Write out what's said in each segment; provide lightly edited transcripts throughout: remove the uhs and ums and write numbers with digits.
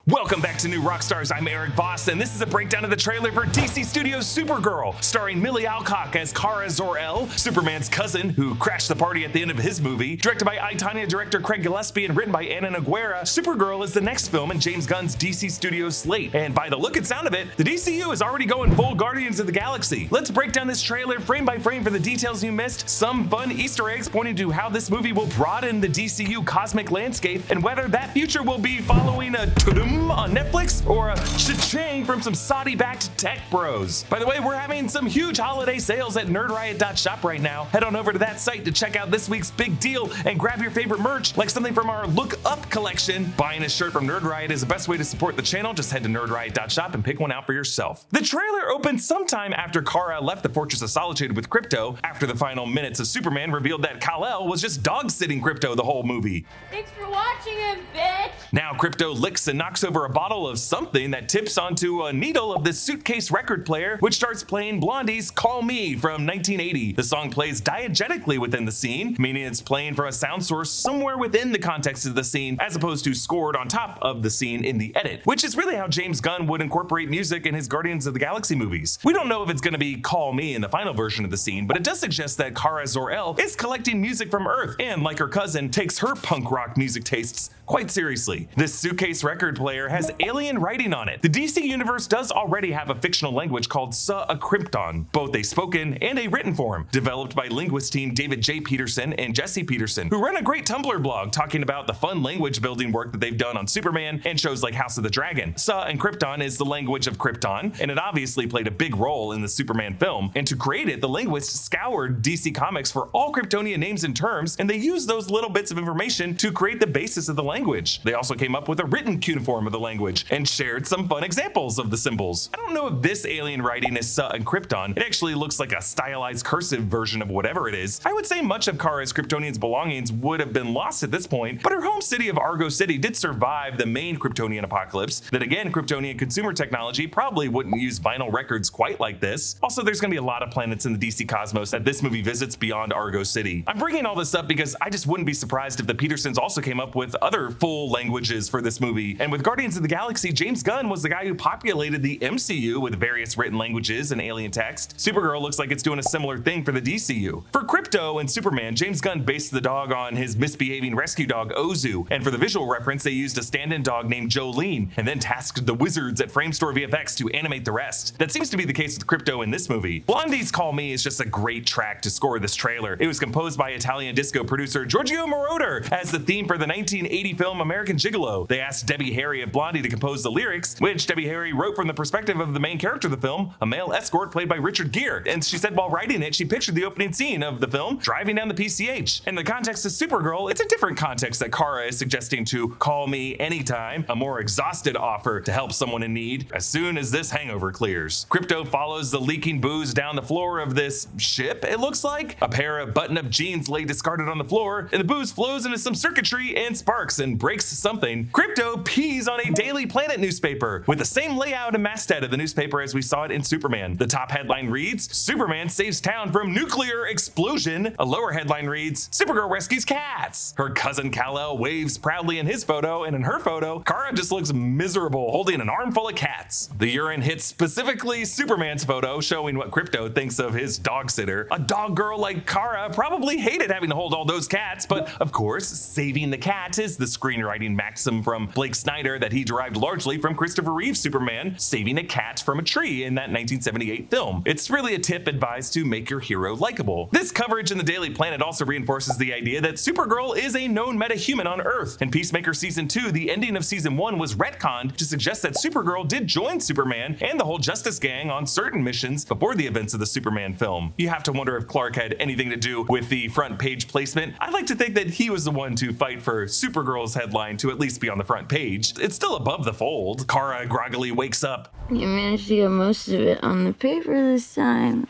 Welcome back to New Rockstars. I'm Eric Voss, and this is a breakdown of the trailer for DC Studios' Supergirl, starring Milly Alcock as Kara Zor-El, Superman's cousin who crashed the party at the end of his movie. Directed by I, Tonya director Craig Gillespie and written by Ana Nogueira, Supergirl is the next film in James Gunn's DC Studios slate. And by the look and sound of it, the DCU is already going full Guardians of the Galaxy. Let's break down this trailer frame by frame for the details you missed, some fun Easter eggs pointing to how this movie will broaden the DCU cosmic landscape, and whether that future will be following a tudum on Netflix or a cha-ching from some Saudi-backed tech bros. By the way, we're having some huge holiday sales at nerdriot.shop right now. Head on over to that site to check out this week's big deal and grab your favorite merch, like something from our Look Up collection. Buying a shirt from Nerd Riot is the best way to support the channel. Just head to nerdriot.shop and pick one out for yourself. The trailer opened sometime after Kara left the Fortress of Solitude with Krypto, after the final minutes of Superman revealed that Kal-El was just dog-sitting Krypto the whole movie. Thanks for watching him, bitch! Now Krypto licks and knocks over a bottle of something that tips onto a needle of the suitcase record player, which starts playing Blondie's Call Me from 1980. The song plays diegetically within the scene, meaning it's playing from a sound source somewhere within the context of the scene, as opposed to scored on top of the scene in the edit, which is really how James Gunn would incorporate music in his Guardians of the Galaxy movies. We don't know if it's going to be Call Me in the final version of the scene, but it does suggest that Kara Zor-El is collecting music from Earth and, like her cousin, takes her punk rock music tastes quite seriously. This suitcase record player has alien writing on it. The DC universe does already have a fictional language called Sa-a-Krypton, both a spoken and a written form, developed by linguist team David J. Peterson and Jesse Peterson, who run a great Tumblr blog talking about the fun language building work that they've done on Superman and shows like House of the Dragon. Sa-and-Krypton is the language of Krypton, and it obviously played a big role in the Superman film. And to create it, the linguists scoured DC Comics for all Kryptonian names and terms, and they used those little bits of information to create the basis of the language. They also came up with a written cuneiform of the language and shared some fun examples of the symbols. I don't know if this alien writing is Sa-and-Krypton. It actually looks like a stylized cursive version of whatever it is. I would say much of Kara's Kryptonian's belongings would have been lost at this point, but her home city of Argo City did survive the main Kryptonian apocalypse. Then again, Kryptonian consumer technology probably wouldn't use vinyl records quite like this. Also, there's gonna be a lot of planets in the DC cosmos that this movie visits beyond Argo City. I'm bringing all this up because I just wouldn't be surprised if the Petersons also came up with other full languages for this movie. And with Guardians of the Galaxy, James Gunn was the guy who populated the MCU with various written languages and alien text. Supergirl looks like it's doing a similar thing for the DCU. For Krypto and Superman, James Gunn based the dog on his misbehaving rescue dog Ozu, and for the visual reference, they used a stand-in dog named Jolene, and then tasked the wizards at Framestore VFX to animate the rest. That seems to be the case with Krypto in this movie. Blondie's Call Me is just a great track to score this trailer. It was composed by Italian disco producer Giorgio Moroder as the theme for the 1980 film American Gigolo. They asked Debbie Harry of Blondie to compose the lyrics, which Debbie Harry wrote from the perspective of the main character of the film, a male escort played by Richard Gere. And she said while writing it, she pictured the opening scene of the film driving down the PCH. In the context of Supergirl, it's a different context that Kara is suggesting to call me anytime, a more exhausted offer to help someone in need as soon as this hangover clears. Krypto follows the leaking booze down the floor of this ship, it looks like. A pair of button-up jeans lay discarded on the floor, and the booze flows into some circuitry and sparks and breaks something. Krypto pees on a Daily Planet newspaper with the same layout and masthead of the newspaper as we saw it in Superman. The top headline reads, Superman saves town from nuclear explosion. A lower headline reads, Supergirl rescues cats. Her cousin Kal-El waves proudly in his photo, and in her photo, Kara just looks miserable holding an armful of cats. The urine hits specifically Superman's photo, showing what Krypto thinks of his dog sitter. A dog girl like Kara probably hated having to hold all those cats, but of course, saving the cat is the screenwriting maxim from Blake Snyder that he derived largely from Christopher Reeve's Superman saving a cat from a tree in that 1978 film. It's really a tip advised to make your hero likable. This coverage in the Daily Planet also reinforces the idea that Supergirl is a known metahuman on Earth. In Peacemaker Season 2, the ending of Season 1 was retconned to suggest that Supergirl did join Superman and the whole Justice Gang on certain missions before the events of the Superman film. You have to wonder if Clark had anything to do with the front page placement. I'd like to think that he was the one to fight for Supergirl's headline to at least be on the front page. It's still above the fold. Kara groggily wakes up. You managed to get most of it on the paper this time.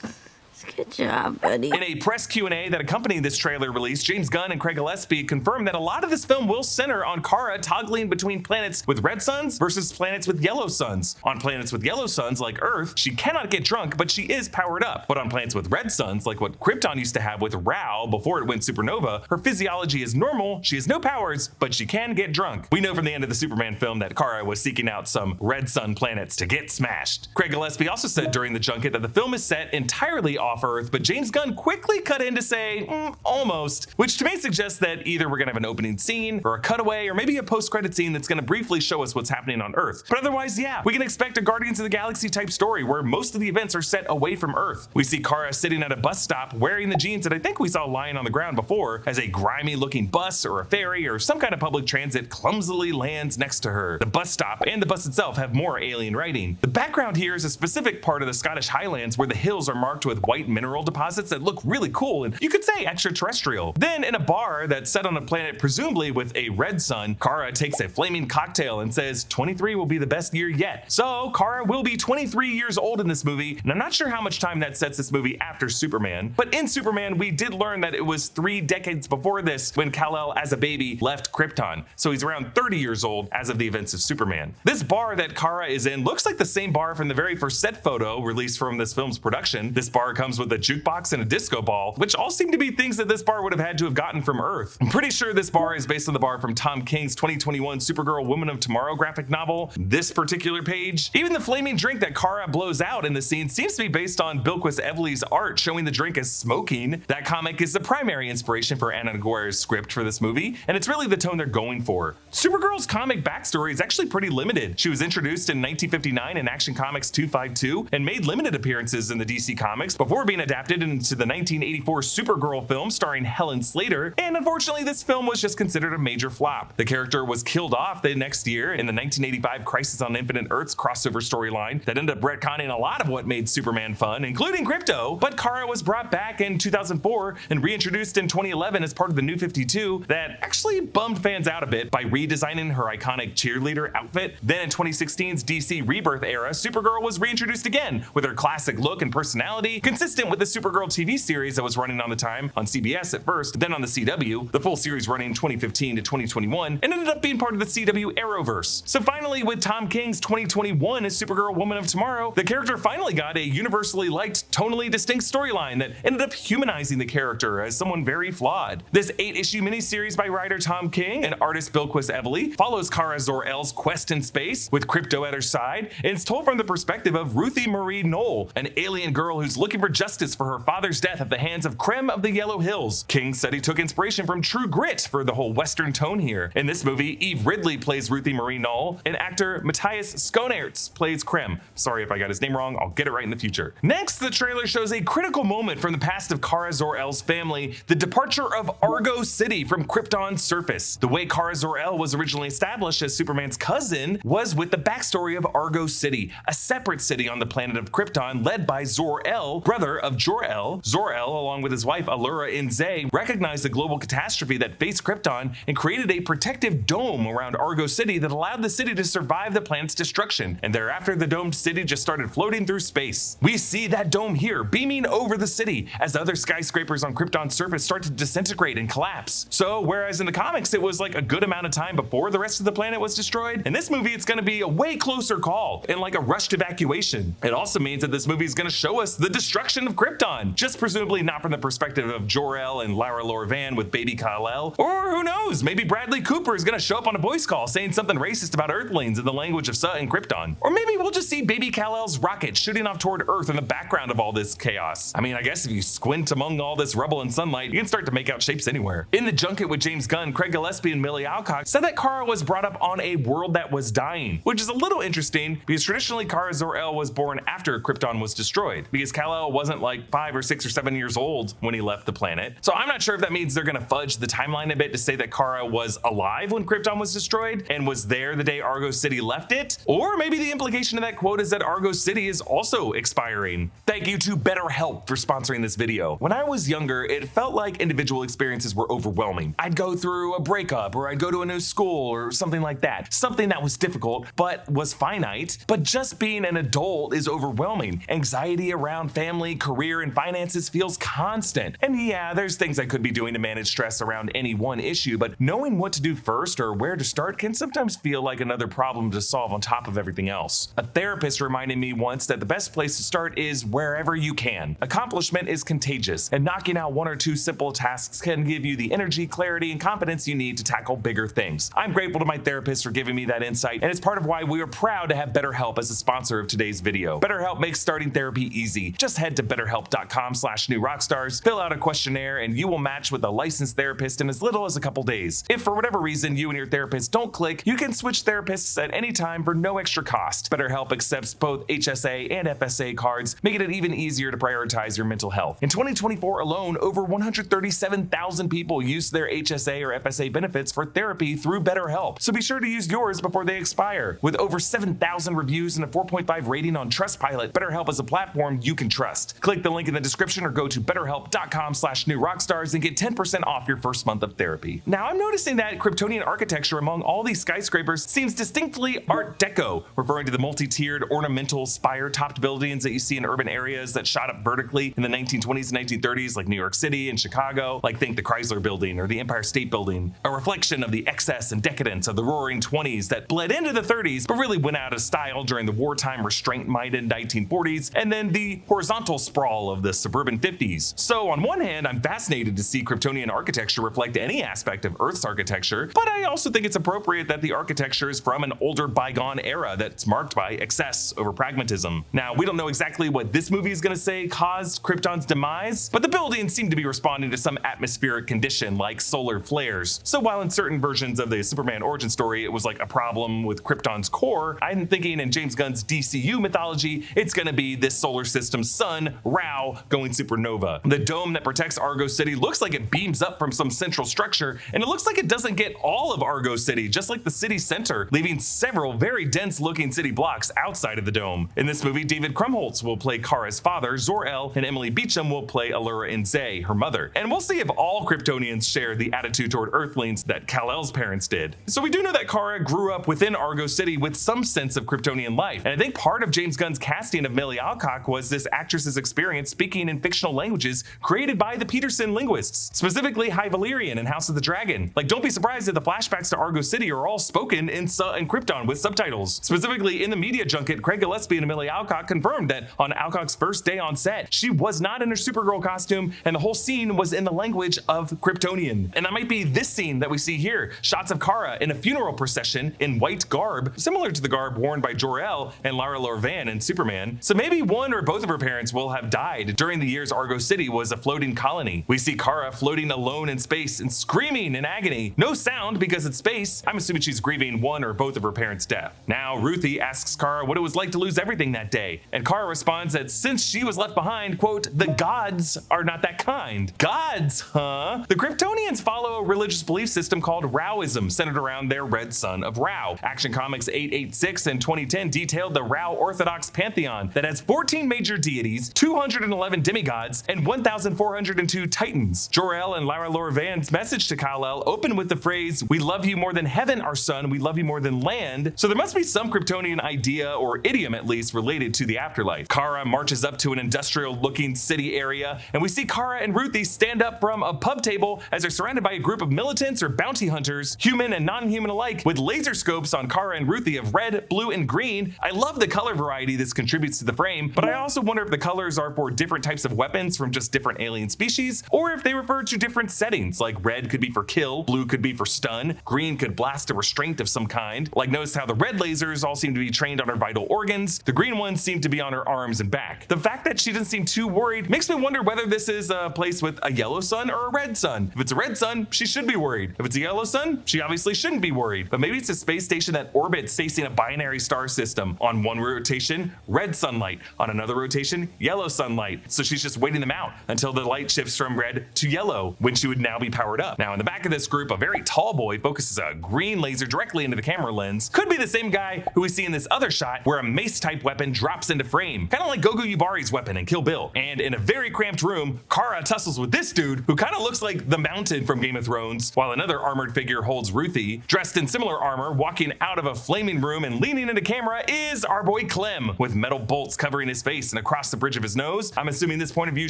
It's Good job, buddy. In a press Q&A that accompanied this trailer release, James Gunn and Craig Gillespie confirmed that a lot of this film will center on Kara toggling between planets with red suns versus planets with yellow suns. On planets with yellow suns like Earth, she cannot get drunk, but she is powered up. But on planets with red suns, like what Krypton used to have with Rao before it went supernova, her physiology is normal, she has no powers, but she can get drunk. We know from the end of the Superman film that Kara was seeking out some red sun planets to get smashed. Craig Gillespie also said during the junket that the film is set entirely off Earth, but James Gunn quickly cut in to say, almost, which to me suggests that either we're gonna have an opening scene, or a cutaway, or maybe a post-credit scene that's gonna briefly show us what's happening on Earth. But otherwise, yeah, we can expect a Guardians of the Galaxy type story where most of the events are set away from Earth. We see Kara sitting at a bus stop wearing the jeans that I think we saw lying on the ground before, as a grimy looking bus or a ferry or some kind of public transit clumsily lands next to her. The bus stop and the bus itself have more alien writing. The background here is a specific part of the Scottish Highlands where the hills are marked with white mineral deposits that look really cool and you could say extraterrestrial. Then in a bar that's set on a planet presumably with a red sun, Kara takes a flaming cocktail and says 23 will be the best year yet. So Kara will be 23 years old in this movie, and I'm not sure how much time that sets this movie after Superman, but in Superman we did learn that it was 3 decades before this when Kal-El as a baby left Krypton, so he's around 30 years old as of the events of Superman. This bar that Kara is in looks like the same bar from the very first set photo released from this film's production. This bar comes with a jukebox and a disco ball, which all seem to be things that this bar would have had to have gotten from Earth. I'm pretty sure this bar is based on the bar from Tom King's 2021 Supergirl Woman of Tomorrow graphic novel, this particular page. Even the flaming drink that Kara blows out in the scene seems to be based on Bilquis Evely's art showing the drink as smoking. That comic is the primary inspiration for Ana Nogueira's script for this movie, and it's really the tone they're going for. Supergirl's comic backstory is actually pretty limited. She was introduced in 1959 in Action Comics 252 and made limited appearances in the DC Comics before being adapted into the 1984 Supergirl film starring Helen Slater, and unfortunately this film was just considered a major flop. The character was killed off the next year in the 1985 Crisis on Infinite Earths crossover storyline that ended up retconning a lot of what made Superman fun, including Krypto, but Kara was brought back in 2004 and reintroduced in 2011 as part of the New 52 that actually bummed fans out a bit by redesigning her iconic cheerleader outfit. Then in 2016's DC Rebirth era, Supergirl was reintroduced again with her classic look and personality, consistent with the Supergirl TV series that was running on the time on CBS at first, then on the CW, the full series running 2015 to 2021, and ended up being part of the CW Arrowverse. So finally, with Tom King's 2021 as Supergirl Woman of Tomorrow, the character finally got a universally liked, tonally distinct storyline that ended up humanizing the character as someone very flawed. This 8-issue miniseries by writer Tom King and artist Bilquis Evely follows Kara Zor-El's quest in space with Krypto at her side, and it's told from the perspective of Ruthie Marie Knoll, an alien girl who's looking for justice for her father's death at the hands of Krem of the Yellow Hills. King said he took inspiration from True Grit for the whole Western tone here. In this movie, Eve Ridley plays Ruthie Marie Knoll, and actor Matthias Schoenaerts plays Krem. Sorry if I got his name wrong, I'll get it right in the future. Next, the trailer shows a critical moment from the past of Kara Zor-El's family, the departure of Argo City from Krypton's surface. The way Kara Zor-El was originally established as Superman's cousin was with the backstory of Argo City, a separate city on the planet of Krypton led by Zor-El, brother of Jor-El. Zor-El, along with his wife Allura Inze, recognized the global catastrophe that faced Krypton and created a protective dome around Argo City that allowed the city to survive the planet's destruction, and thereafter the domed city just started floating through space. We see that dome here beaming over the city as the other skyscrapers on Krypton's surface start to disintegrate and collapse. So whereas in the comics it was like a good amount of time before the rest of the planet was destroyed, in this movie it's going to be a way closer call and like a rushed evacuation. It also means that this movie is going to show us the destruction of Krypton, just presumably not from the perspective of Jor-El and Lara Lorvan with baby Kal-El, or who knows, maybe Bradley Cooper is going to show up on a voice call saying something racist about Earthlings in the language of Sut and Krypton. Or maybe we'll just see baby Kal-El's rocket shooting off toward Earth in the background of all this chaos. I mean, I guess if you squint among all this rubble and sunlight, you can start to make out shapes anywhere. In the junket with James Gunn, Craig Gillespie and Milly Alcock said that Kara was brought up on a world that was dying, which is a little interesting because traditionally Kara Zor-El was born after Krypton was destroyed, because Kal-El wasn't like 5 or 6 or 7 years old when he left the planet. So I'm not sure if that means they're gonna fudge the timeline a bit to say that Kara was alive when Krypton was destroyed and was there the day Argo City left it, or maybe the implication of that quote is that Argo City is also expiring. Thank you to BetterHelp for sponsoring this video. When I was younger, it felt like individual experiences were overwhelming. I'd go through a breakup, or I'd go to a new school, or something like that. Something that was difficult, but was finite. But just being an adult is overwhelming. Anxiety around family, career and finances feels constant. And yeah, there's things I could be doing to manage stress around any one issue, but knowing what to do first or where to start can sometimes feel like another problem to solve on top of everything else. A therapist reminded me once that the best place to start is wherever you can. Accomplishment is contagious, and knocking out one or two simple tasks can give you the energy, clarity, and confidence you need to tackle bigger things. I'm grateful to my therapist for giving me that insight, and it's part of why we are proud to have BetterHelp as a sponsor of today's video. BetterHelp makes starting therapy easy. Just head to betterhelp.com/newrockstars, fill out a questionnaire, and you will match with a licensed therapist in as little as a couple days. If for whatever reason you and your therapist don't click, you can switch therapists at any time for no extra cost. BetterHelp accepts both HSA and FSA cards, making it even easier to prioritize your mental health. In 2024 alone, over 137,000 people used their HSA or FSA benefits for therapy through BetterHelp, so be sure to use yours before they expire. With over 7,000 reviews and a 4.5 rating on Trustpilot, BetterHelp is a platform you can trust. Click the link in the description or go to betterhelp.com/newrockstars and get 10% off your first month of therapy. Now, I'm noticing that Kryptonian architecture among all these skyscrapers seems distinctly Art Deco, referring to the multi-tiered ornamental spire-topped buildings that you see in urban areas that shot up vertically in the 1920s and 1930s, like New York City and Chicago, like think the Chrysler Building or the Empire State Building, a reflection of the excess and decadence of the Roaring 20s that bled into the 30s but really went out of style during the wartime restraint-minded 1940s, and then the horizontal sprawl of the suburban 50s. So on one hand, I'm fascinated to see Kryptonian architecture reflect any aspect of Earth's architecture, but I also think it's appropriate that the architecture is from an older bygone era that's marked by excess over pragmatism. Now, we don't know exactly what this movie is going to say caused Krypton's demise, but the buildings seem to be responding to some atmospheric condition like solar flares. So while in certain versions of the Superman origin story it was like a problem with Krypton's core, I'm thinking in James Gunn's DCU mythology it's going to be this solar system's sun, Rao, going supernova. The dome that protects Argo City looks like it beams up from some central structure, and it looks like it doesn't get all of Argo City, just like the city center, leaving several very dense looking city blocks outside of the dome. In this movie, David Krumholtz will play Kara's father, Zor-El, and Emily Beecham will play Allura Inze, her mother. And we'll see if all Kryptonians share the attitude toward Earthlings that Kal-El's parents did. So we do know that Kara grew up within Argo City with some sense of Kryptonian life, and I think part of James Gunn's casting of Milly Alcock was this actress's experience speaking in fictional languages created by the Peterson linguists, specifically High Valyrian and House of the Dragon. Like, don't be surprised if the flashbacks to Argo City are all spoken in Krypton with subtitles. Specifically, in the media junket, Craig Gillespie and Milly Alcock confirmed that on Alcock's first day on set, she was not in her Supergirl costume, and the whole scene was in the language of Kryptonian. And that might be this scene that we see here, shots of Kara in a funeral procession in white garb, similar to the garb worn by Jor-El and Lara Lorvan in Superman. So maybe one or both of her parents will have died during the years Argo City was a floating colony. We see Kara floating alone in space and screaming in agony. No sound because it's space. I'm assuming she's grieving one or both of her parents' death. Now, Ruthie asks Kara what it was like to lose everything that day, and Kara responds that since she was left behind, quote, the gods are not that kind. Gods, huh? The Kryptonians follow a religious belief system called Raoism, centered around their red sun of Rao. Action Comics 886 in 2010 detailed the Rao Orthodox pantheon that has 14 major deities, 211 demigods, and 1,402 titans. Jor-El and Lara Lorvan's message to Kal-El open with the phrase, we love you more than heaven, our son, we love you more than land. So there must be some Kryptonian idea, or idiom at least, related to the afterlife. Kara marches up to an industrial-looking city area, and we see Kara and Ruthie stand up from a pub table as they're surrounded by a group of militants or bounty hunters, human and non-human alike, with laser scopes on Kara and Ruthie of red, blue, and green. I love the color variety this contributes to the frame, but I also wonder if the colors are for different types of weapons from just different alien species, or if they refer to different settings, like red could be for kill, blue could be for stun, green could blast a restraint of some kind. Like, notice how the red lasers all seem to be trained on her vital organs, the green ones seem to be on her arms and back. The fact that she doesn't seem too worried makes me wonder whether this is a place with a yellow sun or a red sun. If it's a red sun, she should be worried. If it's a yellow sun, she obviously shouldn't be worried. But maybe it's a space station that orbits facing a binary star system. On one rotation, red sunlight. On another rotation, yellow sunlight. So she's just waiting them out until the light shifts from red to yellow, when she would now be powered up. Now, in the back of this group, a very tall boy focuses a green laser directly into the camera lens. Could be the same guy who we see in this other shot where a mace-type weapon drops into frame, kind of like Gogo Yubari's weapon in Kill Bill. And in a very cramped room, Kara tussles with this dude who kind of looks like the Mountain from Game of Thrones, while another armored figure holds Ruthie. Dressed in similar armor, walking out of a flaming room and leaning into camera is our boy Clem, with metal bolts covering his face and across the bridge of his Kara's nose. I'm assuming this point of view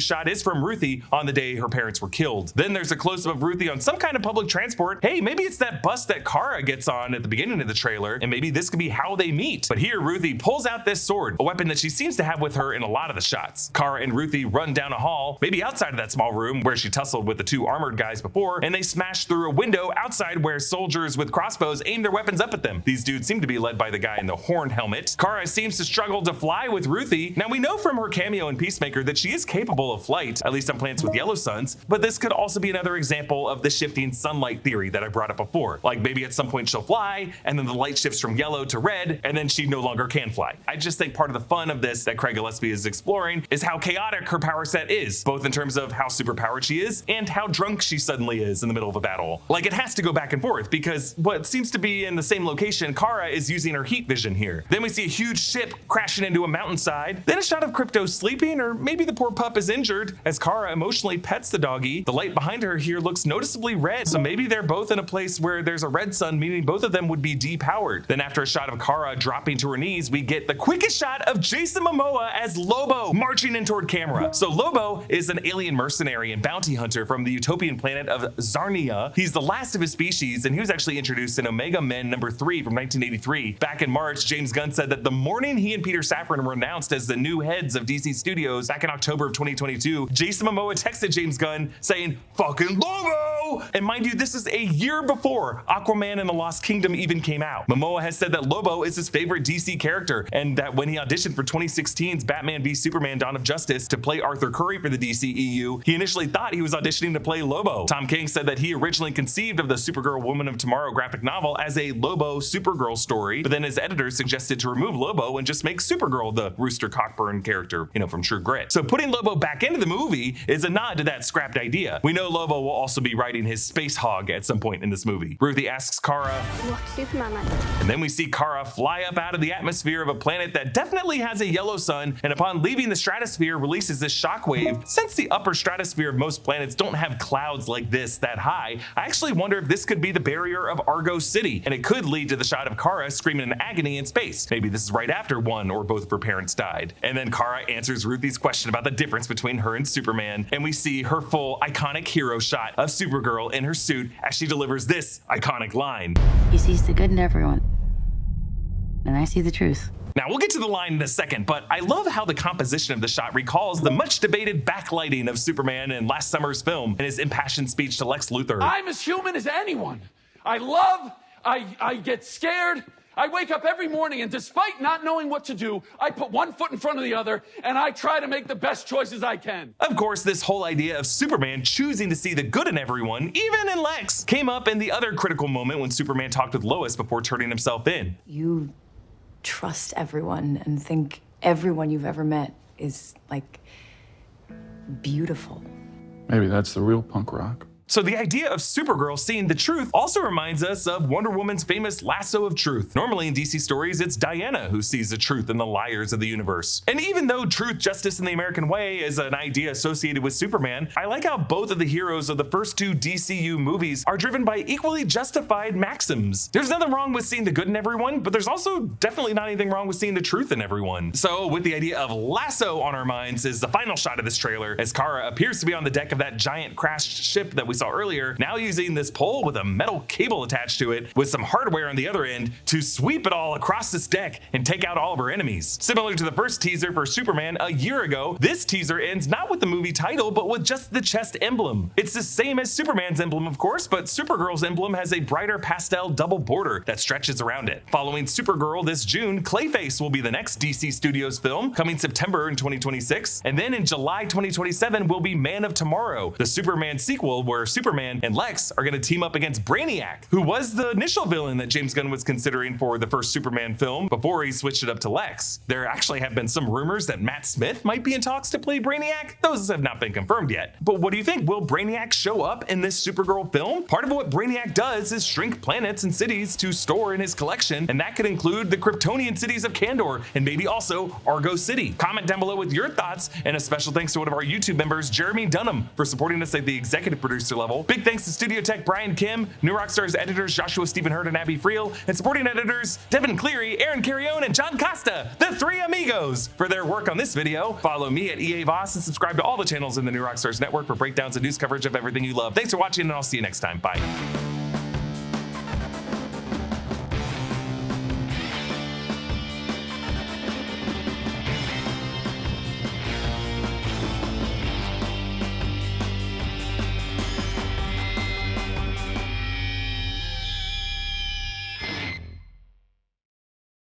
shot is from Ruthie on the day her parents were killed. Then there's a close-up of Ruthie on some kind of public transport. Hey, maybe it's that bus that Kara gets on at the beginning of the trailer, and maybe this could be how they meet. But here, Ruthie pulls out this sword, a weapon that she seems to have with her in a lot of the shots. Kara and Ruthie run down a hall, maybe outside of that small room where she tussled with the two armored guys before, and they smash through a window outside where soldiers with crossbows aim their weapons up at them. These dudes seem to be led by the guy in the horn helmet. Kara seems to struggle to fly with Ruthie. Now we know from her cameo in Peacemaker that she is capable of flight, at least on planets with yellow suns, but this could also be another example of the shifting sunlight theory that I brought up before. Like maybe at some point she'll fly, and then the light shifts from yellow to red, and then she no longer can fly. I just think part of the fun of this that Craig Gillespie is exploring is how chaotic her power set is, both in terms of how superpowered she is and how drunk she suddenly is in the middle of a battle. Like it has to go back and forth because what seems to be in the same location, Kara is using her heat vision here. Then we see a huge ship crashing into a mountainside, then a shot of Krypto sleeping, or maybe the poor pup is injured as Kara emotionally pets the doggy. The light behind her here looks noticeably red, so maybe they're both in a place where there's a red sun, meaning both of them would be depowered. Then after a shot of Kara dropping to her knees, we get the quickest shot of Jason Momoa as Lobo marching in toward camera. So Lobo is an alien mercenary and bounty hunter from the utopian planet of Zarnia. He's the last of his species, and he was actually introduced in Omega Men #3 from 1983. Back in March, James Gunn said that the morning he and Peter Safran were announced as the new heads of DC Studios back in October of 2022, Jason Momoa texted James Gunn saying, "Fucking Lobo!" And mind you, this is a year before Aquaman and the Lost Kingdom even came out. Momoa has said that Lobo is his favorite DC character, and that when he auditioned for 2016's Batman v Superman Dawn of Justice to play Arthur Curry for the DCEU, he initially thought he was auditioning to play Lobo. Tom King said that he originally conceived of the Supergirl Woman of Tomorrow graphic novel as a Lobo Supergirl story, but then his editors suggested to remove Lobo and just make Supergirl the Rooster Cockburn character, from True Grit. So putting Lobo back into the movie is a nod to that scrapped idea. We know Lobo will also be riding his space hog at some point in this movie. Ruthie asks Kara, "What's Superman like?" and then we see Kara fly up out of the atmosphere of a planet that definitely has a yellow sun, and upon leaving the stratosphere releases this shockwave. Since the upper stratosphere of most planets don't have clouds like this that high, I actually wonder if this could be the barrier of Argo City, and it could lead to the shot of Kara screaming in agony in space. Maybe this is right after one or both of her parents died. And then Kara answers Ruthie's question about the difference between her and Superman, and we see her full iconic hero shot of Supergirl in her suit as she delivers this iconic line. He sees the good in everyone, and I see the truth. Now, we'll get to the line in a second, but I love how the composition of the shot recalls the much debated backlighting of Superman in last summer's film and his impassioned speech to Lex Luthor. I'm as human as anyone. I love, I get scared. I wake up every morning, and despite not knowing what to do, I put one foot in front of the other, and I try to make the best choices I can. Of course, this whole idea of Superman choosing to see the good in everyone, even in Lex, came up in the other critical moment when Superman talked with Lois before turning himself in. You trust everyone and think everyone you've ever met is, like, beautiful. Maybe that's the real punk rock. So the idea of Supergirl seeing the truth also reminds us of Wonder Woman's famous lasso of truth. Normally in DC stories, it's Diana who sees the truth in the liars of the universe. And even though truth, justice, and the American way is an idea associated with Superman, I like how both of the heroes of the first two DCU movies are driven by equally justified maxims. There's nothing wrong with seeing the good in everyone, but there's also definitely not anything wrong with seeing the truth in everyone. So with the idea of lasso on our minds is the final shot of this trailer as Kara appears to be on the deck of that giant crashed ship that we saw earlier, now using this pole with a metal cable attached to it with some hardware on the other end to sweep it all across this deck and take out all of her enemies. Similar to the first teaser for Superman a year ago, this teaser ends not with the movie title, but with just the chest emblem. It's the same as Superman's emblem, of course, but Supergirl's emblem has a brighter pastel double border that stretches around it. Following Supergirl this June, Clayface will be the next DC Studios film, coming September in 2026, and then in July 2027 will be Man of Tomorrow, the Superman sequel where Superman and Lex are going to team up against Brainiac, who was the initial villain that James Gunn was considering for the first Superman film before he switched it up to Lex. There actually have been some rumors that Matt Smith might be in talks to play Brainiac. Those have not been confirmed yet. But what do you think? Will Brainiac show up in this Supergirl film? Part of what Brainiac does is shrink planets and cities to store in his collection, and that could include the Kryptonian cities of Kandor and maybe also Argo City. Comment down below with your thoughts, and a special thanks to one of our YouTube members, Jeremy Dunham, for supporting us as the executive producer level. Big thanks to studio tech Brian Kim, New Rockstars editors Joshua Stephen Hurd and Abby Friel, and supporting editors Devin Cleary, Aaron Carrione, and John Costa, the three amigos, for their work on this video. Follow me at EA Voss and subscribe to all the channels in the New Rockstars network for breakdowns and news coverage of everything you love. Thanks for watching, and I'll see you next time. Bye.